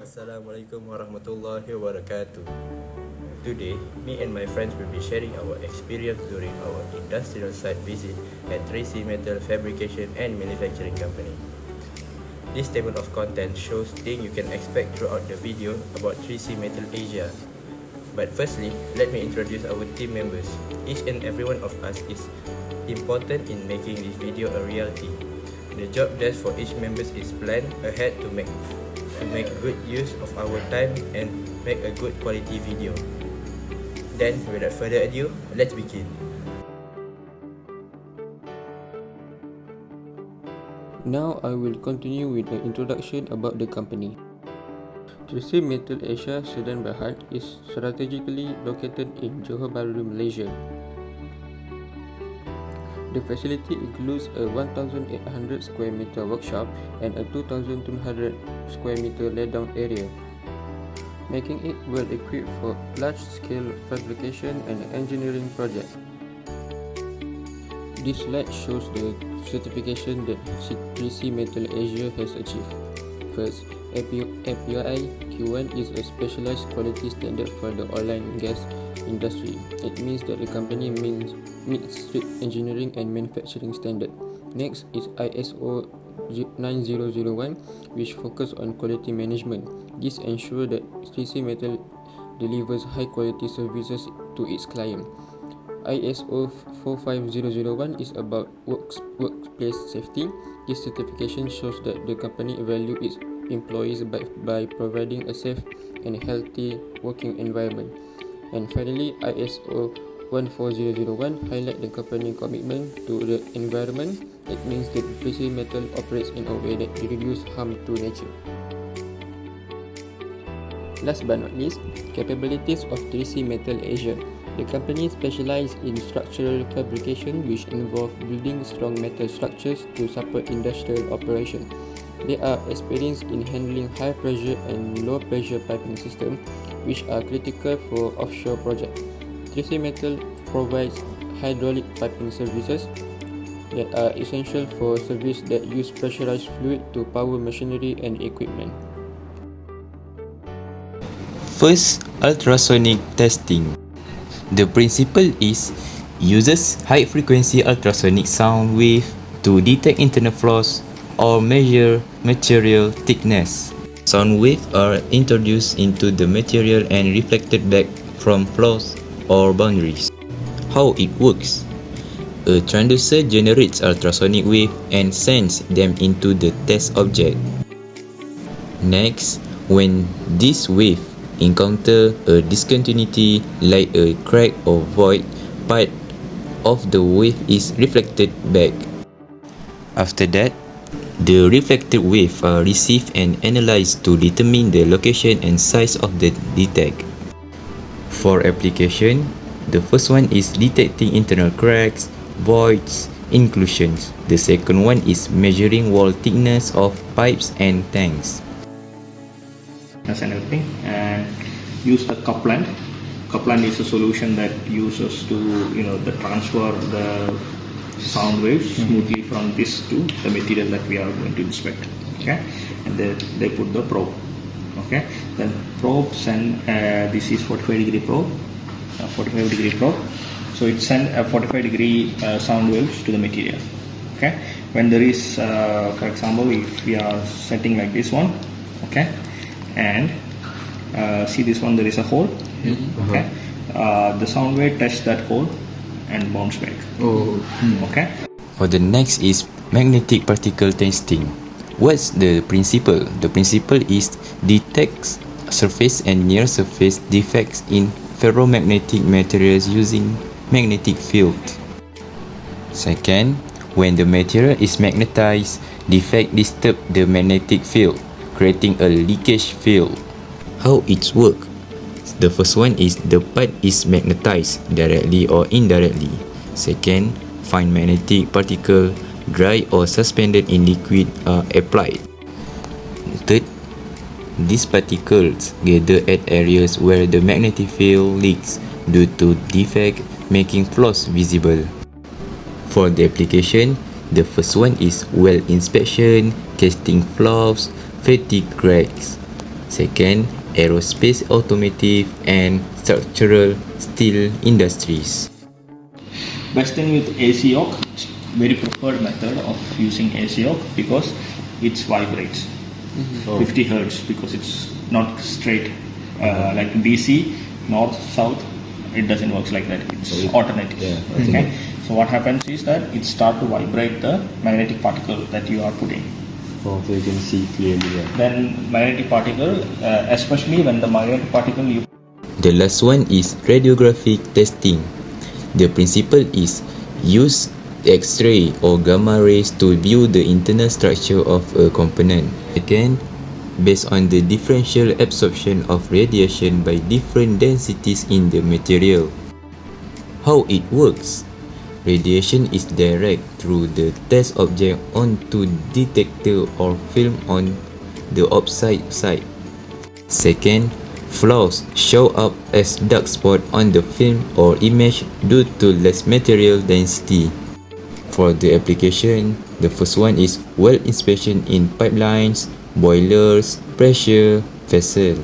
Assalamualaikum warahmatullahi wabarakatuh. Today, me and my friends will be sharing our experience during our industrial site visit at 3C Metal Fabrication and Manufacturing Company. This table of contents shows things you can expect throughout the video about 3C Metal Asia. But firstly, let me introduce our team members. Each and every one of us is important in making this video a reality. The job desk for each member is planned ahead to make good use of our time and make a good quality video. Then, without further ado, let's begin. Now I will continue with an introduction about the company. 3C Metal Asia Sedan Berhad is strategically located in Johor Bahru, Malaysia. The facility includes a 1,800 square meter workshop and a 2,200 square meter laydown area, making it well equipped for large-scale fabrication and engineering projects. This slide shows the certification that 3C Metal Asia has achieved. First, API Q1 is a specialized quality standard for the oil and gas industry. It means that the company meets strict engineering and manufacturing standards. Next is ISO 9001, which focuses on quality management. This ensures that 3C Metal delivers high quality services to its client. ISO 45001 is about workplace safety. This certification shows that the company values its employees by providing a safe and healthy working environment. And finally, ISO 14001 highlights the company's commitment to the environment. It means that 3C Metal operates in a way that reduces harm to nature. Last but not least, capabilities of 3C Metal Asia. The company specializes in structural fabrication, which involves building strong metal structures to support industrial operation. They are experienced in handling high pressure and low pressure piping systems, which are critical for offshore projects. 3C Metal provides hydraulic piping services that are essential for services that use pressurized fluid to power machinery and equipment. First, ultrasonic testing. The principle is uses high-frequency ultrasonic sound wave to detect internal flaws or measure material thickness. Sound waves are introduced into the material and reflected back from flaws or boundaries. How it works? A transducer generates ultrasonic wave and sends them into the test object. Next, when this wave encounter a discontinuity like a crack or void, part of the wave is reflected back. After that, the reflected wave are received and analyzed to determine the location and size of the defect. For application, the first one is detecting internal cracks, voids, inclusions. The second one is measuring wall thickness of pipes and tanks. And everything, and use the couplant. Couplant is a solution that uses to the transfer the sound waves smoothly from this to the material that we are going to inspect. Okay, and they put the probe. Okay, then probe send this is 45-degree probe, 45-degree probe. So it send a 45-degree sound waves to the material. Okay, when there is for example, if we are setting like this one, okay, and see this one, there is a hole. Okay, the sound wave touch that hole and bounce back. Okay. For the next is magnetic particle testing. What's the principle? The principle is detects surface and near surface defects in ferromagnetic materials using magnetic field. Second, when the material is magnetized, defect disturb the magnetic field, creating a leakage field. How it works? The first one is the part is magnetized directly or indirectly. Second, fine magnetic particle, dry or suspended in liquid, are applied. Third, these particles gather at areas where the magnetic field leaks due to defect, making flaws visible. For the application, the first one is well inspection, casting flaws, fatigue cracks. Second, aerospace, automotive, and structural steel industries. Best thing with AC yoke, very preferred method of using AC yoke because it vibrates 50 hertz because it's not straight like DC, north, south. It doesn't work like that. It's alternative. Okay. So what happens is that it starts to vibrate the magnetic particle that you are putting. Oh, so you can see clearly. Then magnetic particle, especially when the magnetic particle you. The last one is radiographic testing. The principle is use X-ray or gamma rays to view the internal structure of a component. Again, based on the differential absorption of radiation by different densities in the material. How it works? Radiation is direct through the test object onto detector or film on the opposite side. Second, flaws show up as dark spot on the film or image due to less material density. For the application, the first one is well inspection in pipelines, boilers, pressure vessel.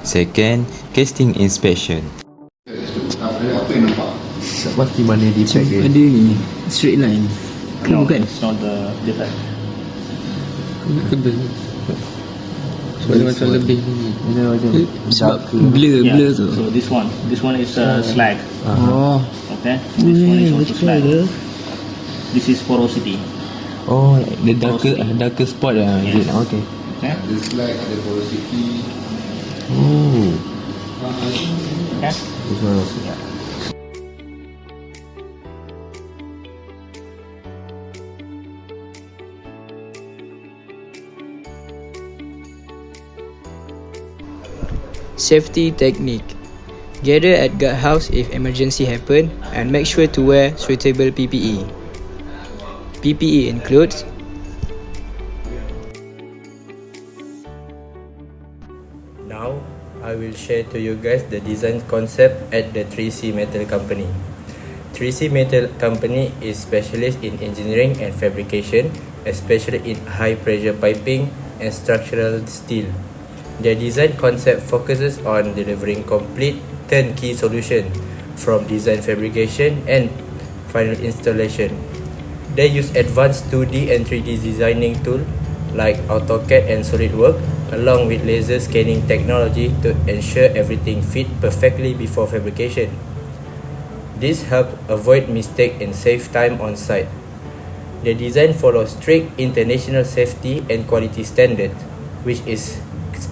Second, casting inspection. Apa yang nampak? Pasti mana dia check dia. Ada ni straight line. No, Bukan. it's not the defect. Kebel. Sebab dia macam lebih ni. Sebab Yeah. blur tu. So this one is slag. Oh. Okay. This one is also slag. This is porosity. Oh, the darker spot lah. Yes. Okay. Okay. This like ada porosity. Oh. Okay. Safety technique. Gather at guardhouse if emergency happen and make sure to wear suitable PPE. PPE includes Now, I will share to you guys the design concept at the 3C Metal Company. 3C Metal Company is specialist in engineering and fabrication, especially in high pressure piping and structural steel. Their design concept focuses on delivering complete turnkey solution from design fabrication and final installation. They use advanced 2D and 3D designing tools like AutoCAD and SolidWorks along with laser scanning technology to ensure everything fit perfectly before fabrication. This helps avoid mistake and save time on site. The design follows strict international safety and quality standards, which is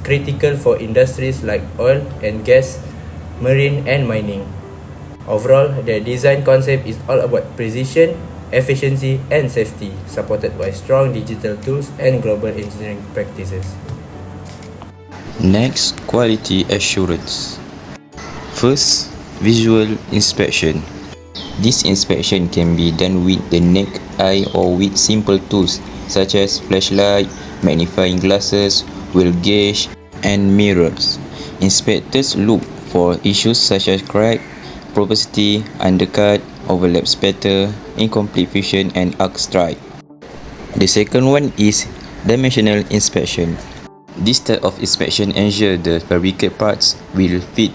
critical for industries like oil and gas, marine and mining. Overall, the design concept is all about precision, efficiency and safety, supported by strong digital tools and global engineering practices. Next, quality assurance. First, visual inspection. This inspection can be done with the naked eye or with simple tools such as flashlight, magnifying glasses, wheel gauge, and mirrors. Inspectors look for issues such as crack, porosity, undercut, overlap spatter, incomplete fusion, and arc stripe. The second one is dimensional inspection. This type of inspection ensures the fabricated parts will fit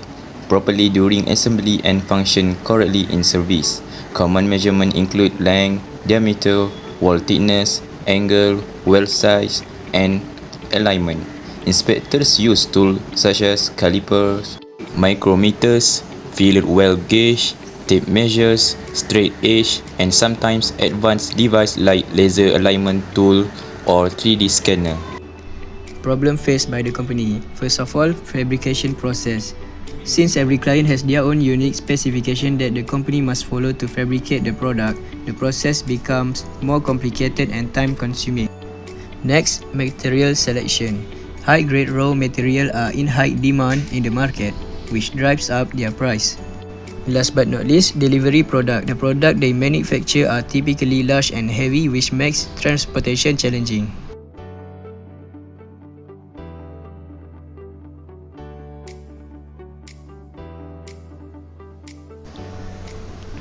properly during assembly and function correctly in service. Common measurements include length, diameter, wall thickness, angle, weld size, and alignment. Inspectors use tools such as calipers, micrometers, field weld gauge, tape measures, straight edge, and sometimes advanced devices like laser alignment tool or 3D scanner. problem faced by the company. First of all, fabrication process. Since every client has their own unique specification that the company must follow to fabricate the product, the process becomes more complicated and time-consuming. Next, material selection. High-grade raw material are in high demand in the market, which drives up their price. Last but not least, delivery product. The product they manufacture are typically large and heavy, which makes transportation challenging.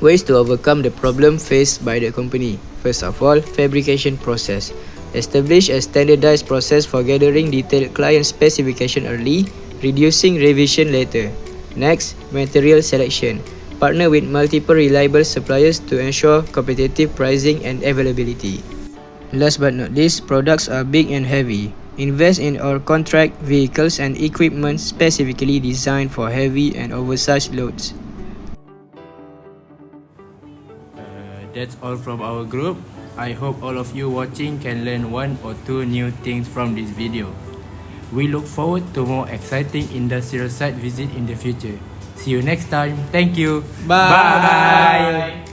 Ways to overcome the problem faced by the company. First of all, fabrication process. Establish a standardized process for gathering detailed client specification early, reducing revision later. Next, material selection. Partner with multiple reliable suppliers to ensure competitive pricing and availability. Last but not least, products are big and heavy. Invest in or contract vehicles and equipment specifically designed for heavy and oversized loads. That's all from our group. I hope all of you watching can learn 1 or 2 new things from this video. We look forward to more exciting industrial site visit in the future. See you next time. Thank you. Bye. Bye.